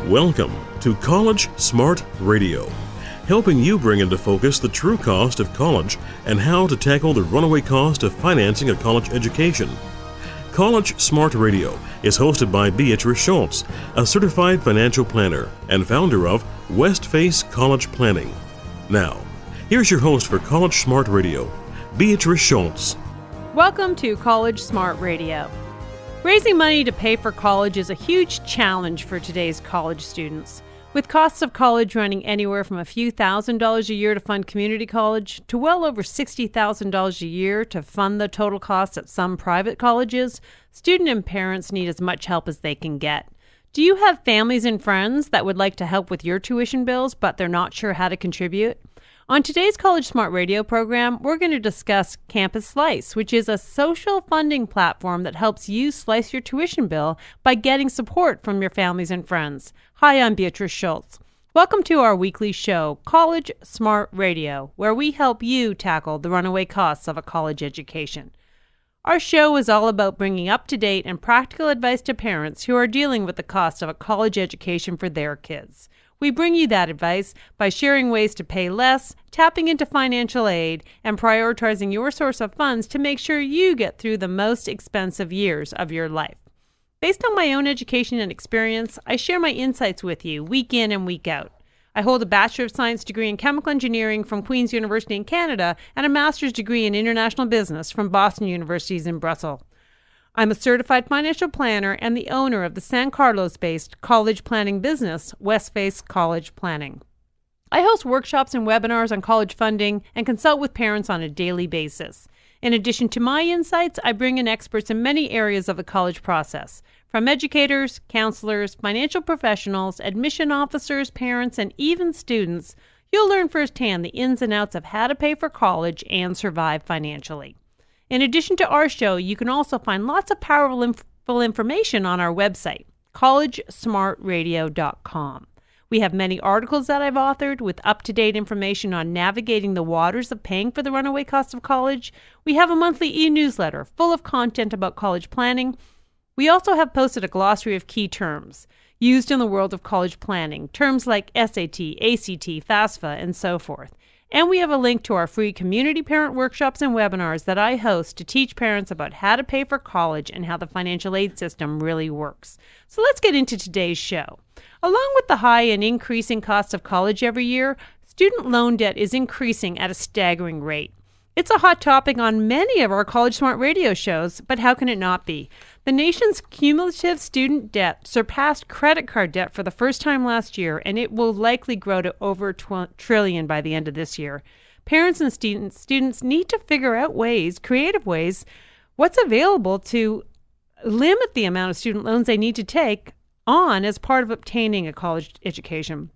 Welcome to College Smart Radio, helping you bring into focus the true cost of college and how to tackle the runaway cost of financing a college education. College Smart Radio is hosted by Beatrice Schultz, a certified financial planner and founder of West Face College Planning. Now, here's your host for College Smart Radio, Beatrice Schultz. Welcome to College Smart Radio. Raising money to pay for college is a huge challenge for today's college students. With costs of college running anywhere from a few $1,000s a year to fund community college to well over $60,000 a year to fund the total cost at some private colleges, student and parents need as much help as they can get. Do you have families and friends that would like to help with your tuition bills, but they're not sure how to contribute? On today's College Smart Radio program, we're going to discuss Campus Slice, which is a social funding platform that helps you slice your tuition bill by getting support from your families and friends. Hi, I'm Beatrice Schultz. Welcome to our weekly show, College Smart Radio, where we help you tackle the runaway costs of a college education. Our show is all about bringing up-to-date and practical advice to parents who are dealing with the cost of a college education for their kids. We bring you that advice by sharing ways to pay less, tapping into financial aid, and prioritizing your source of funds to make sure you get through the most expensive years of your life. Based on my own education and experience, I share my insights with you week in and week out. I hold a Bachelor of Science degree in Chemical Engineering from Queen's University in Canada and a Master's degree in International Business from Boston University in Brussels. I'm a certified financial planner and the owner of the San Carlos-based college planning business, West Face College Planning. I host workshops and webinars on college funding and consult with parents on a daily basis. In addition to my insights, I bring in experts in many areas of the college process, from educators, counselors, financial professionals, admission officers, parents, and even students. You'll learn firsthand the ins and outs of how to pay for college and survive financially. In addition to our show, you can also find lots of powerful information on our website, collegesmartradio.com. We have many articles that I've authored with up-to-date information on navigating the waters of paying for the runaway cost of college. We have a monthly e-newsletter full of content about college planning. We also have posted a glossary of key terms used in the world of college planning, terms like SAT, ACT, FAFSA, and so forth. And we have a link to our free community parent workshops and webinars that I host to teach parents about how to pay for college and how the financial aid system really works. So let's get into today's show. Along with the high and increasing cost of college every year, student loan debt is increasing at a staggering rate. It's a hot topic on many of our College Smart Radio shows, but how can it not be? The nation's cumulative student debt surpassed credit card debt for the first time last year, and it will likely grow to over $1 trillion by the end of this year. Parents and students need to figure out creative ways, what's available to limit the amount of student loans they need to take on as part of obtaining a college education.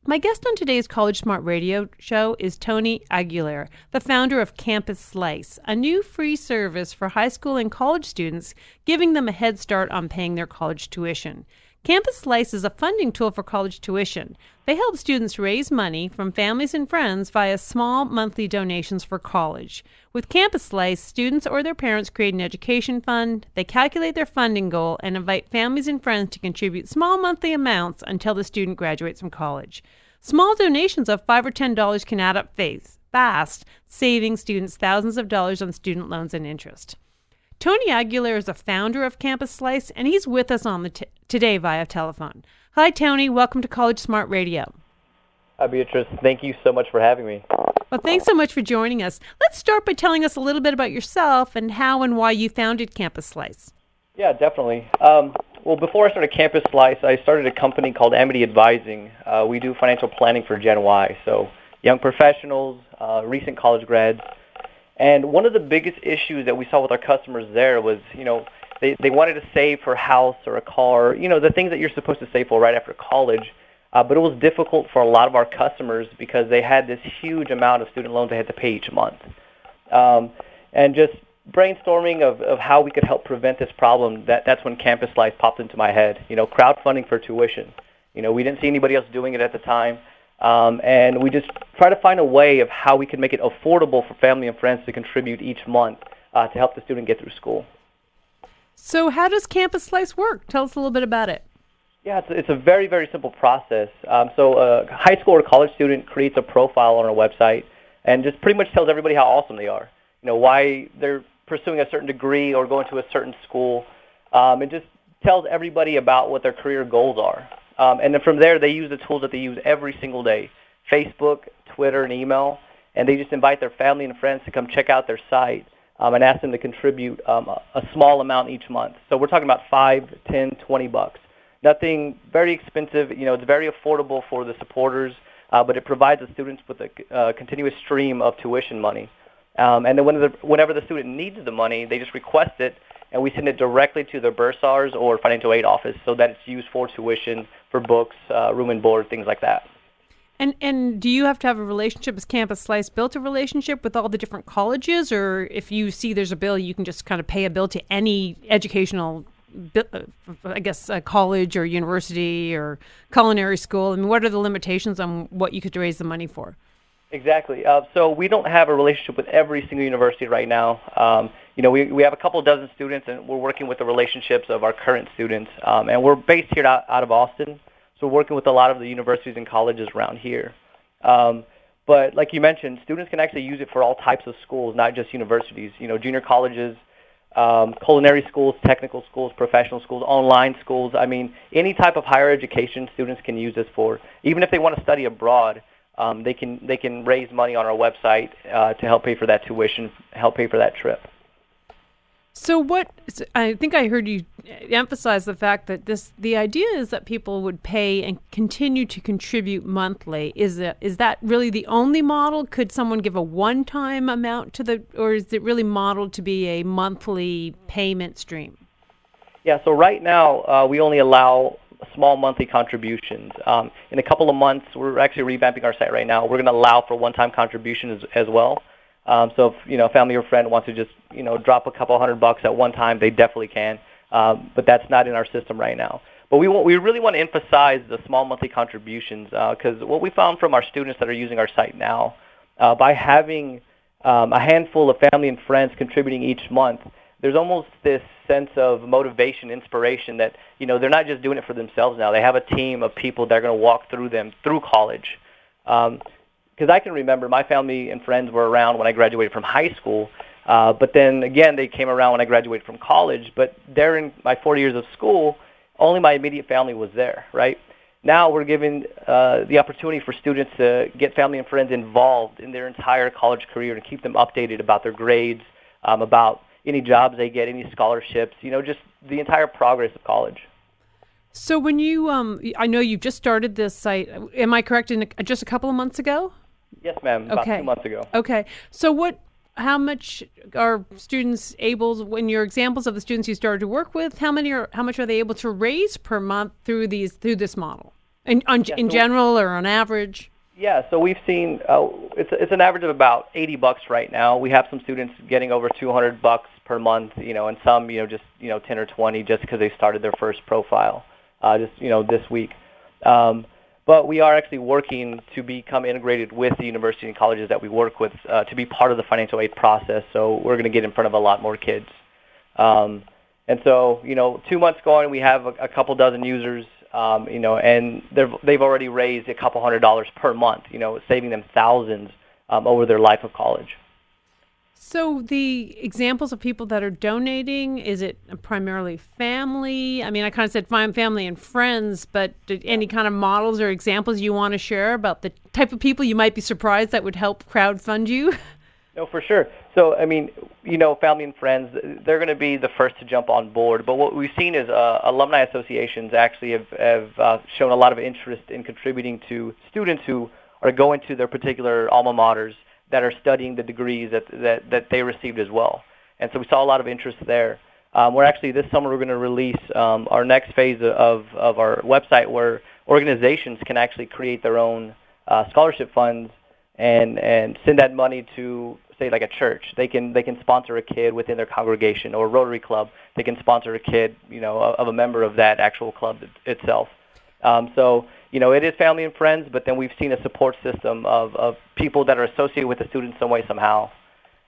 My guest on today's College Smart Radio show is Tony Aguilar, the founder of Campus Slice, a new free service for high school and college students, giving them a head start on paying their college tuition. Campus Slice is a funding tool for college tuition. They help students raise money from families and friends via small monthly donations for college. With Campus Slice, students or their parents create an education fund, they calculate their funding goal, and invite families and friends to contribute small monthly amounts until the student graduates from college. Small donations of $5 or $10 can add up fast, saving students thousands of dollars on student loans and interest. Tony Aguilar is a founder of Campus Slice, and he's with us on today via telephone. Hi, Tony. Welcome to College Smart Radio. Hi, Beatrice. Thank you so much for having me. Well, thanks so much for joining us. Let's start by telling us a little bit about yourself and how and why you founded Campus Slice. Yeah, definitely. Well, before I started Campus Slice, I started a company called Amity Advising. We do financial planning for Gen Y, so young professionals, recent college grads. And one of the biggest issues that we saw with our customers there was, they wanted to save for a house or a car, the things that you're supposed to save for right after college. But it was difficult for a lot of our customers because they had this huge amount of student loans they had to pay each month. And just brainstorming of how we could help prevent this problem, that's when Campus Slice popped into my head. Crowdfunding for tuition. We didn't see anybody else doing it at the time. And we just try to find a way of how we can make it affordable for family and friends to contribute each month to help the student get through school. So how does Campus Slice work? Tell us a little bit about it. Yeah, it's a very, very simple process. So a high school or college student creates a profile on our website and just pretty much tells everybody how awesome they are. Why they're pursuing a certain degree or going to a certain school. It just tells everybody about what their career goals are. And then from there, they use the tools that they use every single day, Facebook, Twitter, and email. And they just invite their family and friends to come check out their site and ask them to contribute a small amount each month. So we're talking about $5, $10, $20. Nothing very expensive. It's very affordable for the supporters, but it provides the students with a continuous stream of tuition money. And then whenever the student needs the money, they just request it, and we send it directly to their bursars or financial aid office so that it's used for tuition, for books, room and board, things like that. And do you have to have a relationship? Is Campus Slice built a relationship with all the different colleges, or if you see there's a bill, you can just kind of pay a bill to any educational, college or university or culinary school? I mean, what are the limitations on what you could raise the money for? Exactly. So we don't have a relationship with every single university right now. We have a couple dozen students, and we're working with the relationships of our current students. And we're based here out of Austin, so we're working with a lot of the universities and colleges around here. But like you mentioned, students can actually use it for all types of schools, not just universities. Junior colleges, culinary schools, technical schools, professional schools, online schools. I mean, any type of higher education students can use this for. Even if they want to study abroad, they can raise money on our website to help pay for that tuition, help pay for that trip. So I think I heard you emphasize the fact that the idea is that people would pay and continue to contribute monthly. Is that really the only model? Could someone give a one-time amount or is it really modeled to be a monthly payment stream? Yeah, so right now we only allow small monthly contributions. In a couple of months, we're actually revamping our site right now. We're going to allow for one-time contributions as well. So if a family or friend wants to just drop a couple $100 at one time, they definitely can. But that's not in our system right now. But we really want to emphasize the small monthly contributions because what we found from our students that are using our site now, by having a handful of family and friends contributing each month, there's almost this sense of motivation, inspiration that they're not just doing it for themselves now. They have a team of people that are going to walk through them through college. Because I can remember my family and friends were around when I graduated from high school, but then again they came around when I graduated from college. But during my 4 years of school, only my immediate family was there, right? Now we're giving the opportunity for students to get family and friends involved in their entire college career and keep them updated about their grades, about any jobs they get, any scholarships, just the entire progress of college. So when you, I know you just started this site, am I correct, just a couple of months ago? Yes, ma'am, about 2 months ago. Okay. So how much are students able, when your examples of the students you started to work with, how much are they able to raise per month through this model? In general or on average? Yeah, so we've seen it's an average of about $80 right now. We have some students getting over $200 per month, and some just 10 or 20 just because they started their first profile this week. But we are actually working to become integrated with the university and colleges that we work with to be part of the financial aid process. So we're going to get in front of a lot more kids. And so 2 months going, we have a couple dozen users. And they've already raised a couple $100 per month, saving them thousands over their life of college. So the examples of people that are donating, is it primarily family? I mean, I kind of said family and friends, but any kind of models or examples you want to share about the type of people you might be surprised that would help crowdfund you? No, for sure. So, I mean, family and friends, they're going to be the first to jump on board. But what we've seen is alumni associations actually have shown a lot of interest in contributing to students who are going to their particular alma maters that are studying the degrees that they received as well. And so we saw a lot of interest there. We're actually, this summer, we're going to release our next phase of our website where organizations can actually create their own scholarship funds and send that money to, say, like a church. They can sponsor a kid within their congregation, or a Rotary Club. They can sponsor a kid, of a member of that actual club itself. So, it is family and friends, but then we've seen a support system of people that are associated with the students some way, somehow.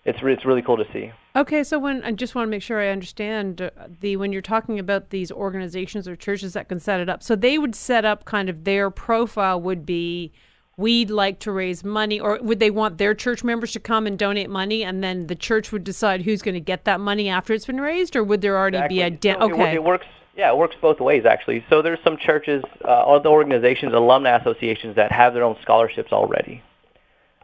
it's really cool to see. Okay, so when I just want to make sure I understand when you're talking about these organizations or churches that can set it up, so they would set up kind of their profile would be, we'd like to raise money, or would they want their church members to come and donate money, and then the church would decide who's going to get that money after it's been raised, or would there already be a okay? It works. Yeah, it works both ways actually. So there's some churches, other organizations, alumni associations that have their own scholarships already.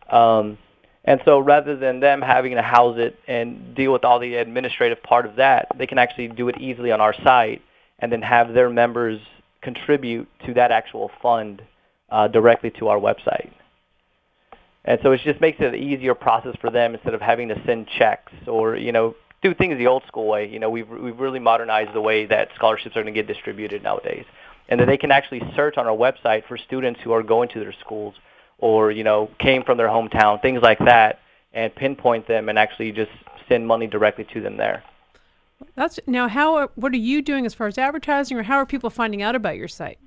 And so rather than them having to house it and deal with all the administrative part of that, they can actually do it easily on our site and then have their members contribute to that actual fund directly to our website. And so it just makes it an easier process for them instead of having to send checks or, do things the old school way. We've really modernized the way that scholarships are going to get distributed nowadays. And then they can actually search on our website for students who are going to their schools or, came from their hometown, things like that, and pinpoint them and actually just send money directly to them there. Now, what are you doing as far as advertising, or how are people finding out about your site?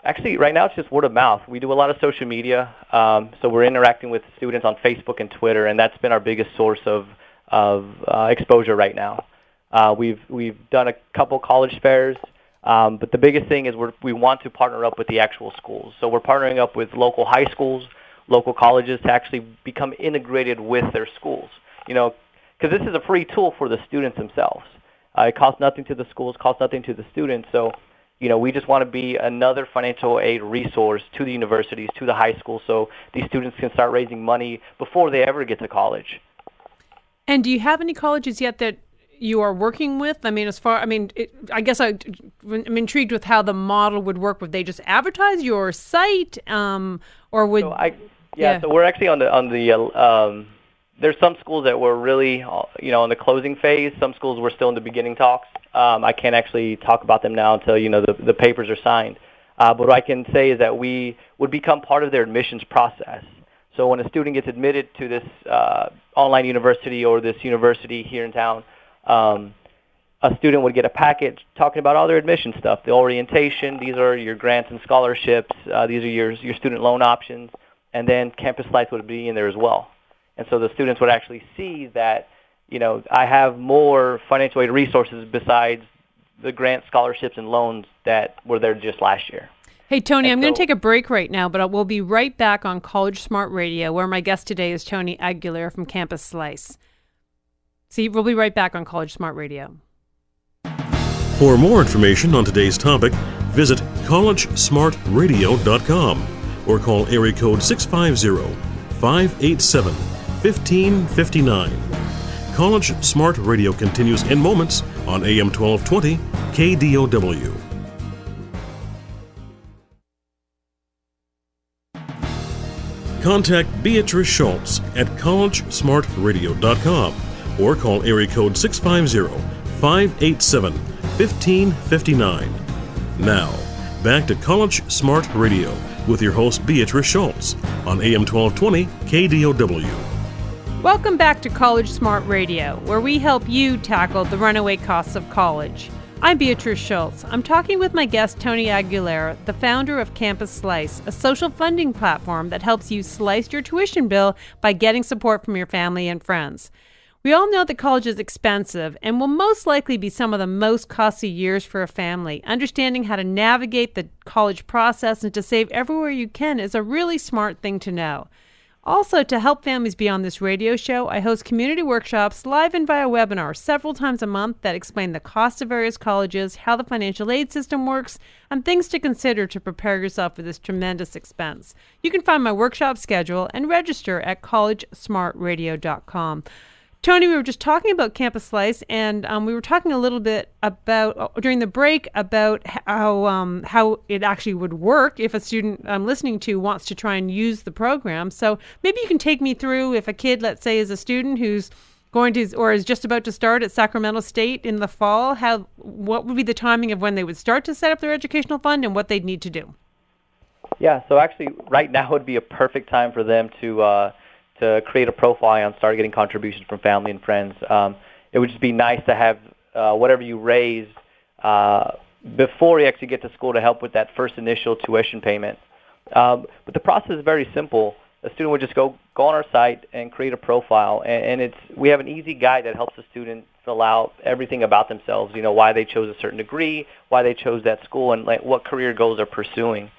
Actually, right now it's just word of mouth. We do a lot of social media, so we're interacting with students on Facebook and Twitter, and that's been our biggest source of exposure right now. We've done a couple college fairs. But the biggest thing is we want to partner up with the actual schools. So we're partnering up with local high schools, local colleges to actually become integrated with their schools. Because this is a free tool for the students themselves. It costs nothing to the schools, costs nothing to the students. So, we just want to be another financial aid resource to the universities, to the high schools, so these students can start raising money before they ever get to college. And do you have any colleges yet that you are working with? I mean, I guess I'm intrigued with how the model would work. Would they just advertise your site, or would? So we're actually on the. There's some schools that were really, in the closing phase. Some schools were still in the beginning talks. I can't actually talk about them now until the papers are signed. But what I can say is that we would become part of their admissions process. So when a student gets admitted to this online university or this university here in town, a student would get a package talking about all their admission stuff, the orientation, these are your grants and scholarships, these are your student loan options, and then campus life would be in there as well. And so the students would actually see that, I have more financial aid resources besides the grant scholarships and loans that were there just last year. Hey, Tony, I'm going to take a break right now, but we'll be right back on College Smart Radio, where my guest today is Tony Aguilar from Campus Slice. See, we'll be right back on College Smart Radio. For more information on today's topic, visit collegesmartradio.com or call area code 650-587-1559. College Smart Radio continues in moments on AM 1220 KDOW. Contact Beatrice Schultz at collegesmartradio.com or call area code 650-587-1559. Now, back to College Smart Radio with your host Beatrice Schultz on AM 1220 KDOW. Welcome back to College Smart Radio, where we help you tackle the runaway costs of college. I'm Beatrice Schultz. I'm talking with my guest, Tony Aguilar, the founder of Campus Slice, a social funding platform that helps you slice your tuition bill by getting support from your family and friends. We all know that college is expensive and will most likely be some of the most costly years for a family. Understanding how to navigate the college process and to save everywhere you can is a really smart thing to know. Also, to help families be on this radio show, I host community workshops live and via webinar several times a month that explain the cost of various colleges, how the financial aid system works, and things to consider to prepare yourself for this tremendous expense. You can find my workshop schedule and register at collegesmartradio.com. Tony, we were just talking about Campus Slice, and we were talking a little bit about, during the break, about how it actually would work if a student I'm listening to wants to try and use the program. So maybe you can take me through, if a kid, let's say, is a student who's going to or is just about to start at Sacramento State in the fall, what would be the timing of when they would start to set up their educational fund and what they'd need to do? Yeah, so actually right now would be a perfect time for them to create a profile and start getting contributions from family and friends. It would just be nice to have whatever you raise before you actually get to school to help with that first initial tuition payment. But the process is very simple. a student would just go on our site and create a profile, and we have an easy guide that helps the student fill out everything about themselves. Why they chose a certain degree, why they chose that school, and like what career goals they're pursuing.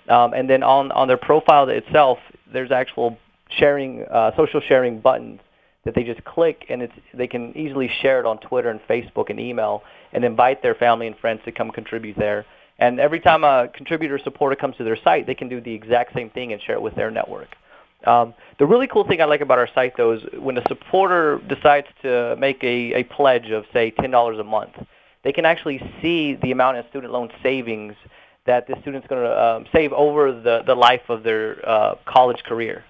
And then on their profile itself, there's actual sharing, social sharing buttons that they just click, and they can easily share it on Twitter and Facebook and email, and invite their family and friends to come contribute there. And every time a contributor or supporter comes to their site, they can do the exact same thing and share it with their network. The really cool thing I like about our site, though, is when a supporter decides to make a pledge of, say, $10 a month, they can actually see the amount in student loan savings that the student's going to save over the life of their college career.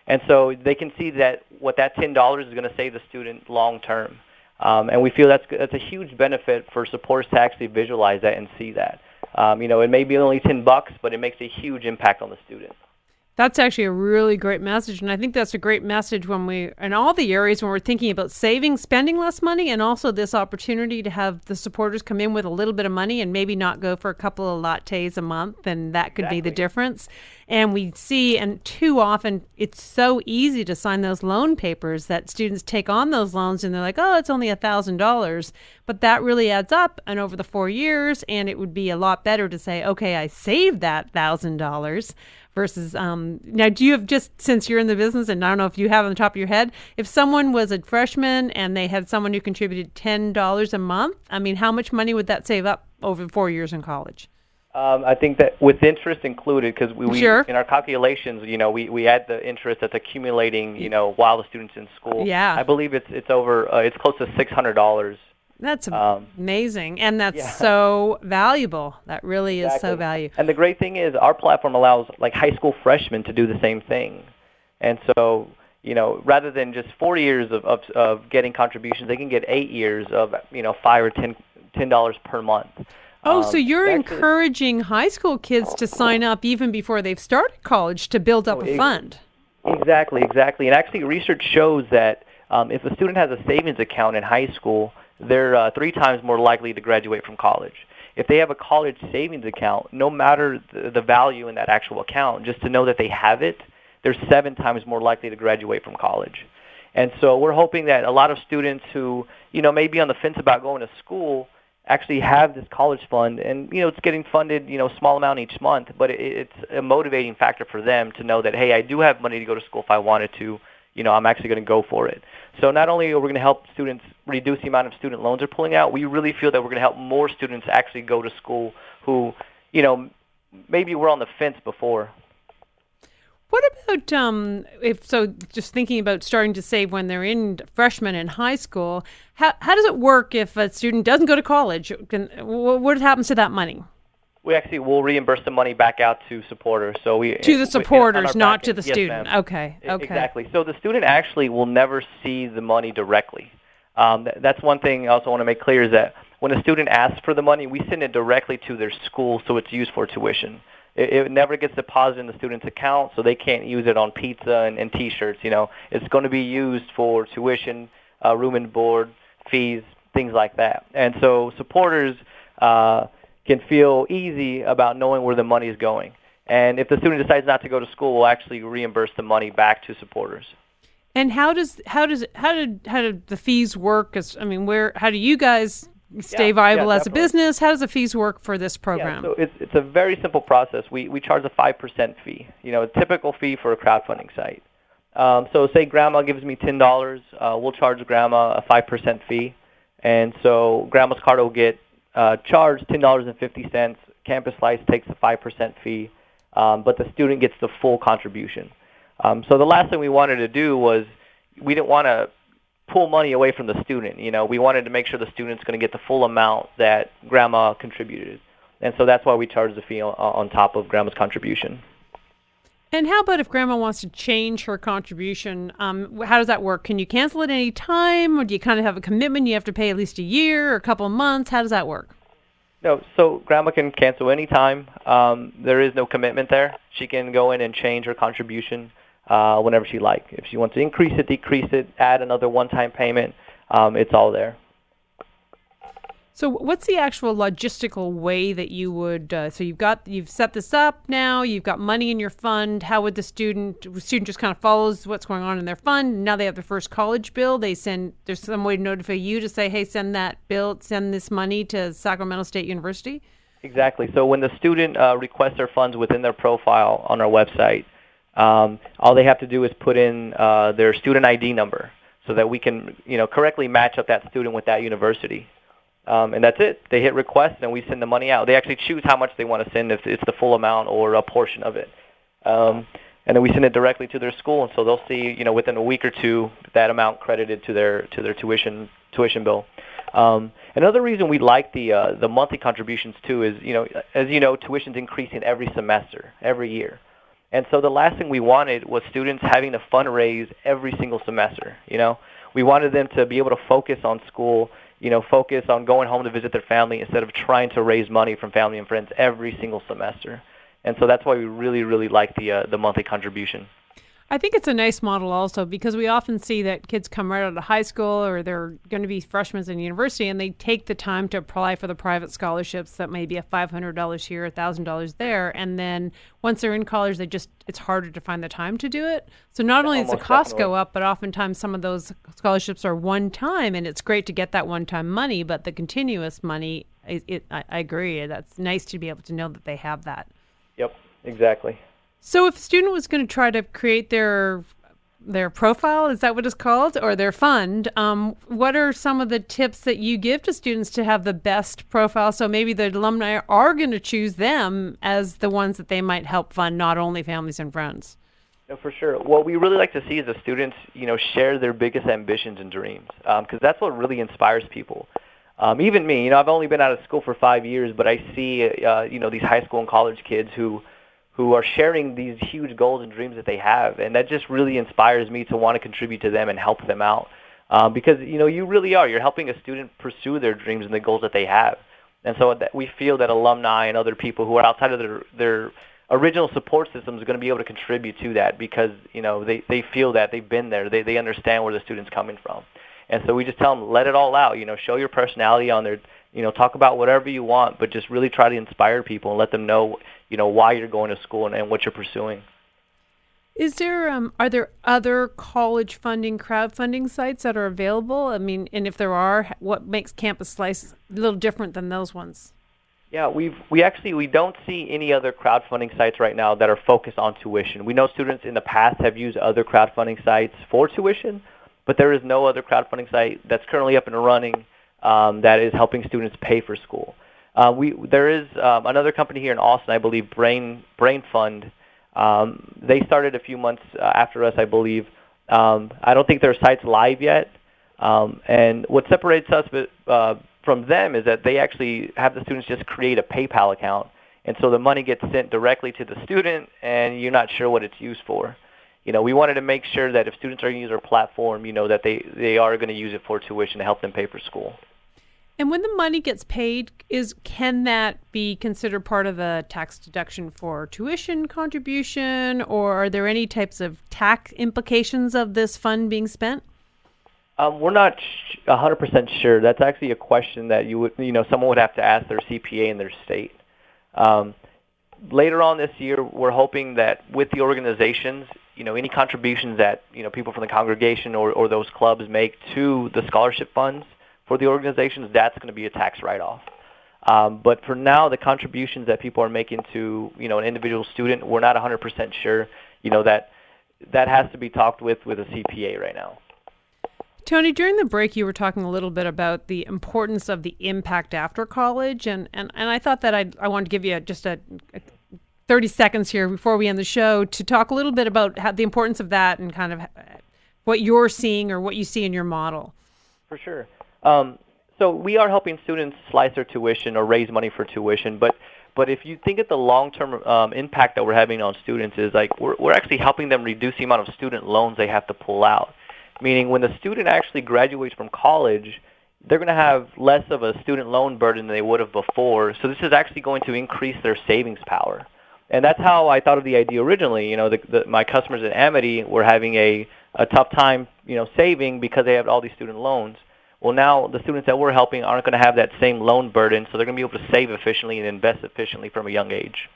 And so they can see that what that $10 is going to save the student long term. And we feel that's a huge benefit for supporters to actually visualize that and see that. It may be only $10, but it makes a huge impact on the student. That's actually a really great message, and I think that's a great message in all the areas when we're thinking about saving, spending less money, and also this opportunity to have the supporters come in with a little bit of money and maybe not go for a couple of lattes a month, and that could be the difference. And we see, and too often, it's so easy to sign those loan papers that students take on those loans, and they're like, oh, it's only $1,000. But that really adds up, and over the 4 years, and it would be a lot better to say, okay, I saved that $1,000 versus, now do you have, just since you're in the business, and I don't know if you have on the top of your head, if someone was a freshman and they had someone who contributed $10 a month, I mean, how much money would that save up over 4 years in college? I think that with interest included, because we Sure. in our calculations, we add the interest that's accumulating, while the student's in school. Yeah. I believe it's over, it's close to $600. That's amazing, and that's so valuable. That really is so valuable. And the great thing is our platform allows like high school freshmen to do the same thing. And so, rather than just 4 years of getting contributions, they can get 8 years of, $5 or $10 per month. Oh, so you're encouraging high school kids to sign up even before they've started college to build up a fund. Exactly. And actually research shows that if a student has a savings account in high school, they're 3 times more likely to graduate from college. If they have a college savings account, no matter the value in that actual account, just to know that they have it, they're 7 times more likely to graduate from college. And so we're hoping that a lot of students who, may be on the fence about going to school actually have this college fund, and it's getting funded, small amount each month, but it's a motivating factor for them to know that, hey, I do have money to go to school if I wanted to. I'm actually going to go for it. So not only are we going to help students reduce the amount of student loans they're pulling out, we really feel that we're going to help more students actually go to school who, maybe were on the fence before. What about just thinking about starting to save when they're in freshmen in high school, how does it work if a student doesn't go to college? What happens to that money? We actually will reimburse the money back out to supporters. So to the supporters, not to the student. Yes, okay. Exactly. So the student actually will never see the money directly. That's one thing I also want to make clear is that when a student asks for the money, we send it directly to their school, so it's used for tuition. It never gets deposited in the student's account, so they can't use it on pizza and T-shirts. It's going to be used for tuition, room and board, fees, things like that. And so supporters can feel easy about knowing where the money is going. And if the student decides not to go to school, we'll actually reimburse the money back to supporters. And how do the fees work? How do you guys stay viable as a business? How does the fees work for this program? So it's a very simple process. We charge a 5% fee, a typical fee for a crowdfunding site. So say grandma gives me $10, we'll charge grandma a 5% fee. And so grandma's card will get charged $10.50. Campus Slice takes a 5% fee, but the student gets the full contribution. So the last thing we wanted to do was we didn't want to pull money away from the student. We wanted to make sure the student's going to get the full amount that grandma contributed. And so that's why we charge the fee on top of grandma's contribution. And how about if grandma wants to change her contribution? How does that work? Can you cancel it any time, or do you kind of have a commitment you have to pay at least a year or a couple of months? How does that work? No, so grandma can cancel any time. There is no commitment there. She can go in and change her contribution whenever she likes. If she wants to increase it, decrease it, add another one-time payment, it's all there. So what's the actual logistical way that you would, so you've set this up now, you've got money in your fund. How would the student just kind of follows what's going on in their fund. Now they have their first college bill. There's some way to notify you to say, hey, send this money to Sacramento State University? Exactly. So when the student requests their funds within their profile on our website, all they have to do is put in their student ID number so that we can, correctly match up that student with that university. And that's it. They hit request, and we send the money out. They actually choose how much they want to send, if it's the full amount or a portion of it. And then we send it directly to their school, and so they'll see, within a week or two, that amount credited to their tuition bill. Another reason we like the monthly contributions too is, as you know, tuition's increasing every semester, every year. And so the last thing we wanted was students having to fundraise every single semester. We wanted them to be able to focus on school, focus on going home to visit their family instead of trying to raise money from family and friends every single semester. And so that's why we really, really like the monthly contribution. I think it's a nice model also, because we often see that kids come right out of high school, or they're going to be freshmen in university, and they take the time to apply for the private scholarships that may be a $500 here, $1,000 there, and then once they're in college, it's harder to find the time to do it. So not only does the cost go up, but oftentimes some of those scholarships are one time, and it's great to get that one-time money, but the continuous money, I agree, that's nice to be able to know that they have that. Yep, exactly. So if a student was going to try to create their profile, is that what it's called, or their fund, what are some of the tips that you give to students to have the best profile? So maybe the alumni are going to choose them as the ones that they might help fund, not only families and friends. No, for sure. What we really like to see is the students, share their biggest ambitions and dreams, because that's what really inspires people. Even me, I've only been out of school for 5 years, but I see, these high school and college kids who are sharing these huge goals and dreams that they have, and that just really inspires me to want to contribute to them and help them out. Because, you really are. You're helping a student pursue their dreams and the goals that they have. And so we feel that alumni and other people who are outside of their original support system is going to be able to contribute to that, because, they feel that they've been there. They understand where the student's coming from. And so we just tell them, let it all out. Show your personality on there. Talk about whatever you want, but just really try to inspire people and let them know, why you're going to school and what you're pursuing. Are there other college funding, crowdfunding sites that are available? I mean, and if there are, what makes Campus Slice a little different than those ones? Yeah, we don't see any other crowdfunding sites right now that are focused on tuition. We know students in the past have used other crowdfunding sites for tuition, but there is no other crowdfunding site that's currently up and running that is helping students pay for school. There is another company here in Austin, I believe, Brain Fund. They started a few months after us, I believe. I don't think their site's live yet. And what separates us from them is that they actually have the students just create a PayPal account. And so the money gets sent directly to the student, and you're not sure what it's used for. We wanted to make sure that if students are going to use our platform, that they are going to use it for tuition to help them pay for school. And when the money gets paid, can that be considered part of the tax deduction for tuition contribution, or are there any types of tax implications of this fund being spent? We're not 100% sure. That's actually a question that someone would have to ask their CPA in their state. Later on this year, we're hoping that with the organizations, any contributions that people from the congregation or those clubs make to the scholarship funds for the organizations, that's going to be a tax write-off. But for now, the contributions that people are making to an individual student, we're not 100% sure. That has to be talked with a CPA right now. Tony, during the break, you were talking a little bit about the importance of the impact after college, and I thought that I wanted to give you just a 30 seconds here before we end the show to talk a little bit about the importance of that and kind of what you're seeing or what you see in your model. For sure. So we are helping students slice their tuition or raise money for tuition, but if you think of the long-term impact that we're having on students is like we're actually helping them reduce the amount of student loans they have to pull out. Meaning when the student actually graduates from college, they're going to have less of a student loan burden than they would have before. So this is actually going to increase their savings power. And that's how I thought of the idea originally. My customers at Amity were having a tough time, saving because they have all these student loans. Well, now the students that we're helping aren't going to have that same loan burden, so they're going to be able to save efficiently and invest efficiently from a young age.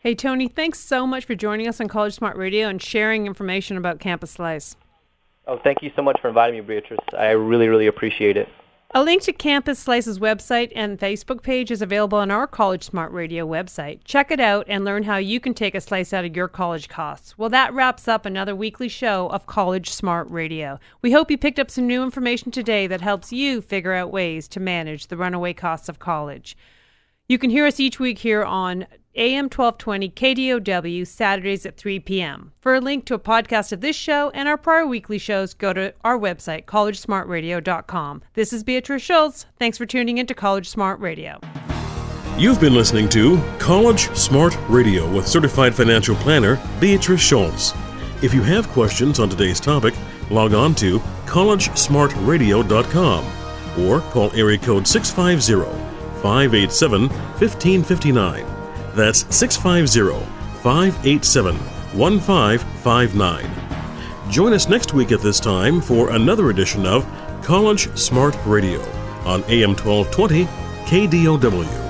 Hey, Tony, thanks so much for joining us on College Smart Radio and sharing information about Campus Slice. Oh, thank you so much for inviting me, Beatrice. I really, really appreciate it. A link to Campus Slice's website and Facebook page is available on our College Smart Radio website. Check it out and learn how you can take a slice out of your college costs. Well, that wraps up another weekly show of College Smart Radio. We hope you picked up some new information today that helps you figure out ways to manage the runaway costs of college. You can hear us each week here on AM 1220 KDOW, Saturdays at 3 p.m. For a link to a podcast of this show and our prior weekly shows, go to our website, collegesmartradio.com. This is Beatrice Schultz. Thanks for tuning in to College Smart Radio. You've been listening to College Smart Radio with certified financial planner Beatrice Schultz. If you have questions on today's topic, log on to collegesmartradio.com or call area code 650-587-1559. That's 650-587-1559. Join us next week at this time for another edition of College Smart Radio on AM 1220 KDOW.